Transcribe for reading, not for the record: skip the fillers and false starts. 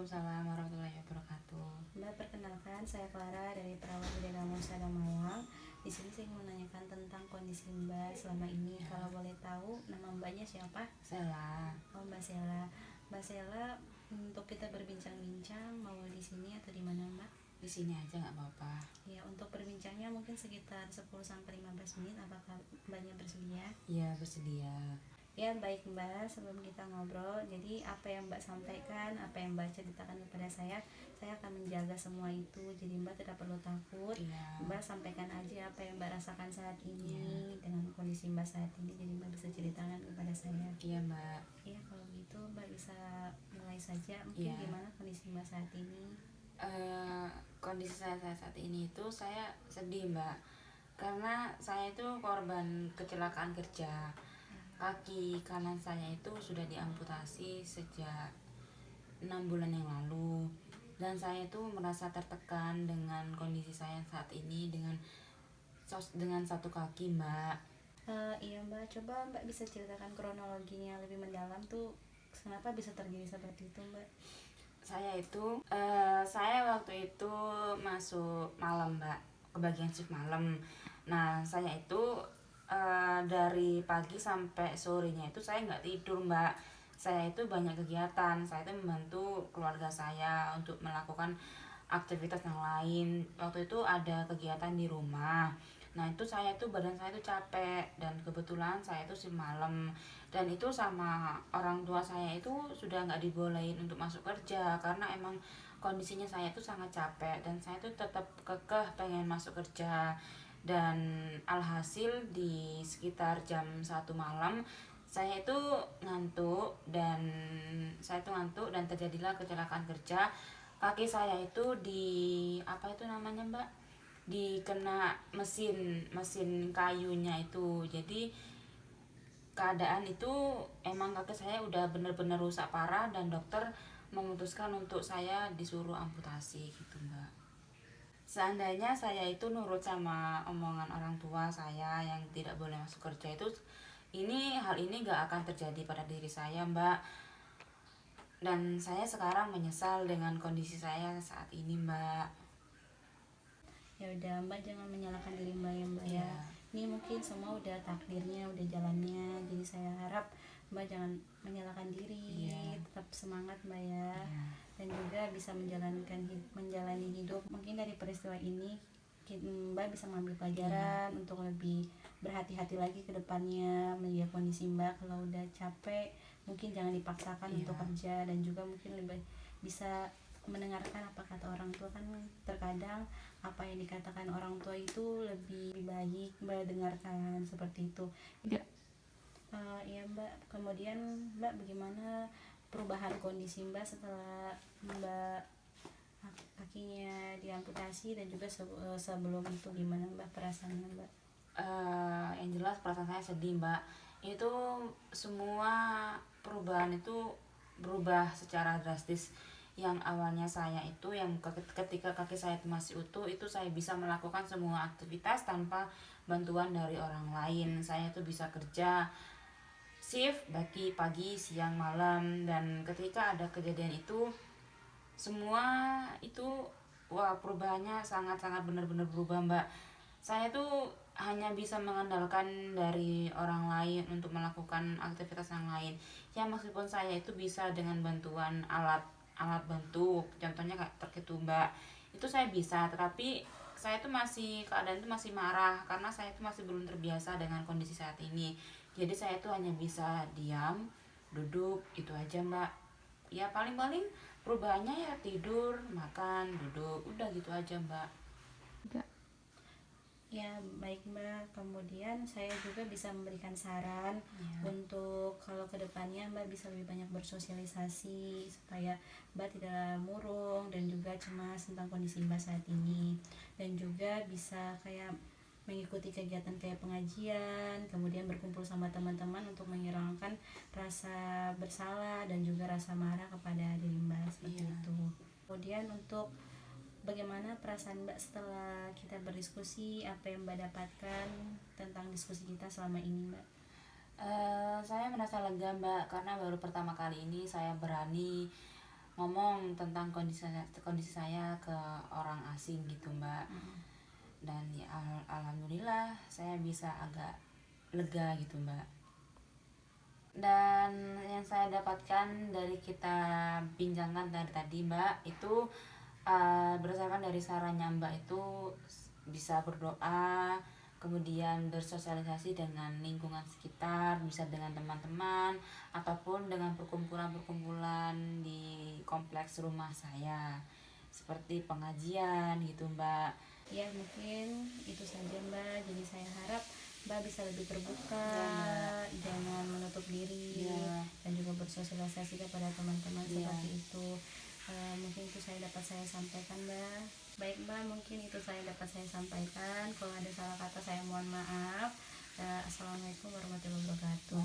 Waalaikumsalam warahmatullahi wabarakatuh. Mbak, perkenalkan saya Clara dari Perawat Udara Musada Malang. Di sini saya mau menanyakan tentang kondisi Mbak selama ini. Ya. Kalau boleh tahu nama Mbaknya siapa? Sela. Oh, Mbak Sela. Mbak Sela, untuk kita berbincang-bincang mau di sini atau di mana, Mbak? Di sini aja nggak apa-apa. Ya, untuk berbincangnya mungkin sekitar 10 sampai 15 menit. Apakah Mbaknya bersedia? Iya, bersedia. Ya, baik Mbak, sebelum kita ngobrol, jadi apa yang Mbak sampaikan, apa yang Mbak ceritakan kepada saya akan menjaga semua itu. Jadi Mbak tidak perlu takut. Iya. Mbak sampaikan aja apa yang Mbak rasakan saat ini dengan kondisi Mbak saat ini. Jadi Mbak bisa ceritakan kepada saya. Iya, Mbak. Iya, kalau gitu Mbak bisa mulai saja. Mungkin gimana kondisi Mbak saat ini? Kondisi saya saat ini itu saya sedih, Mbak. Karena saya itu korban kecelakaan kerja. Kaki kanan saya itu sudah diamputasi sejak 6 bulan yang lalu. Dan saya itu merasa tertekan dengan kondisi saya saat ini dengan satu kaki, Mbak. Iya Mbak, coba Mbak bisa ceritakan kronologinya lebih mendalam tuh, kenapa bisa terjadi seperti itu Mbak? Saya waktu itu masuk malam, Mbak, ke bagian shift malam. Nah, saya itu dari pagi sampai sorenya itu saya nggak tidur, Mbak. Saya itu banyak kegiatan. Saya itu membantu keluarga saya untuk melakukan aktivitas yang lain. Waktu itu ada kegiatan di rumah. Nah, itu badan saya itu capek, dan kebetulan saya itu shift malam, dan itu sama orang tua saya itu sudah nggak dibolehin untuk masuk kerja karena emang kondisinya saya itu sangat capek, dan saya itu tetap kekeh pengen masuk kerja. Dan alhasil di sekitar jam 1 malam saya itu ngantuk dan terjadilah kecelakaan kerja. Kaki saya itu di apa itu namanya, Mbak, dikena mesin kayunya itu. Jadi keadaan itu emang kaki saya udah bener-bener rusak parah, dan dokter memutuskan untuk saya disuruh amputasi gitu, Mbak. Seandainya saya itu nurut sama omongan orang tua saya yang tidak boleh masuk kerja itu, hal ini gak akan terjadi pada diri saya, Mbak. Dan saya sekarang menyesal dengan kondisi saya saat ini, Mbak. Ya udah Mbak, jangan menyalahkan diri Mbak ya Mbak ya. Ini mungkin semua udah takdirnya, udah jalannya. Jadi saya harap Mbak jangan menyalahkan diri, tetap semangat Mbak ya. Dan juga bisa menjalani hidup. Mungkin dari peristiwa ini Mbak bisa mengambil pelajaran untuk lebih berhati-hati lagi ke depannya melihat kondisi Mbak. Kalau udah capek mungkin jangan dipaksakan untuk kerja, dan juga mungkin lebih bisa mendengarkan apa kata orang tua. Kan terkadang apa yang dikatakan orang tua itu lebih baik Mbak dengarkan, seperti itu. Iya Mbak, kemudian Mbak bagaimana perubahan kondisi Mbak setelah Mbak kakinya diamputasi, dan juga sebelum itu gimana Mbak perasaannya Mbak? Yang jelas perasaan saya sedih, Mbak. Itu semua perubahan itu berubah secara drastis. Yang awalnya saya itu ketika kaki saya itu masih utuh, itu saya bisa melakukan semua aktivitas tanpa bantuan dari orang lain. Saya itu bisa kerja shift pagi, siang, malam. Dan ketika ada kejadian itu, semua itu perubahannya sangat-sangat benar-benar berubah, Mbak. Saya tuh hanya bisa mengandalkan dari orang lain untuk melakukan aktivitas yang lain. Ya, meskipun saya itu bisa dengan bantuan alat bantu, contohnya kayak truk itu, Mbak, itu saya bisa, tetapi saya tuh keadaan itu masih marah karena saya itu masih belum terbiasa dengan kondisi saat ini. Jadi saya tuh hanya bisa diam, duduk, itu aja, Mbak. Ya paling-paling perubahannya ya tidur, makan, duduk, udah gitu aja, Mbak. Ya baik Mbak, kemudian saya juga bisa memberikan saran untuk kalau kedepannya Mbak bisa lebih banyak bersosialisasi supaya Mbak tidak murung dan juga cemas tentang kondisi Mbak saat ini. Dan juga bisa kayak mengikuti kegiatan kayak pengajian, kemudian berkumpul sama teman-teman untuk menghilangkan rasa bersalah dan juga rasa marah kepada diri Mbak, seperti itu. Kemudian untuk bagaimana perasaan Mbak setelah kita berdiskusi, apa yang Mbak dapatkan tentang diskusi kita selama ini, Mbak? Saya merasa lega, Mbak, karena baru pertama kali ini saya berani ngomong tentang kondisi saya ke orang asing gitu Mbak. Dan ya alhamdulillah saya bisa agak lega gitu Mbak. Dan yang saya dapatkan dari kita bincangkan dari tadi Mbak itu berdasarkan dari sarannya Mbak itu bisa berdoa, kemudian bersosialisasi dengan lingkungan sekitar, bisa dengan teman-teman ataupun dengan perkumpulan-perkumpulan di kompleks rumah saya seperti pengajian gitu Mbak. Ya mungkin itu saja Mbak, jadi saya harap Mbak bisa lebih terbuka, jangan menutup diri, dan juga bersosialisasi kepada teman-teman seperti itu. Mungkin itu dapat saya sampaikan Mbak. Baik Mbak, mungkin itu dapat saya sampaikan. Kalau ada salah kata saya mohon maaf. Assalamualaikum warahmatullahi wabarakatuh.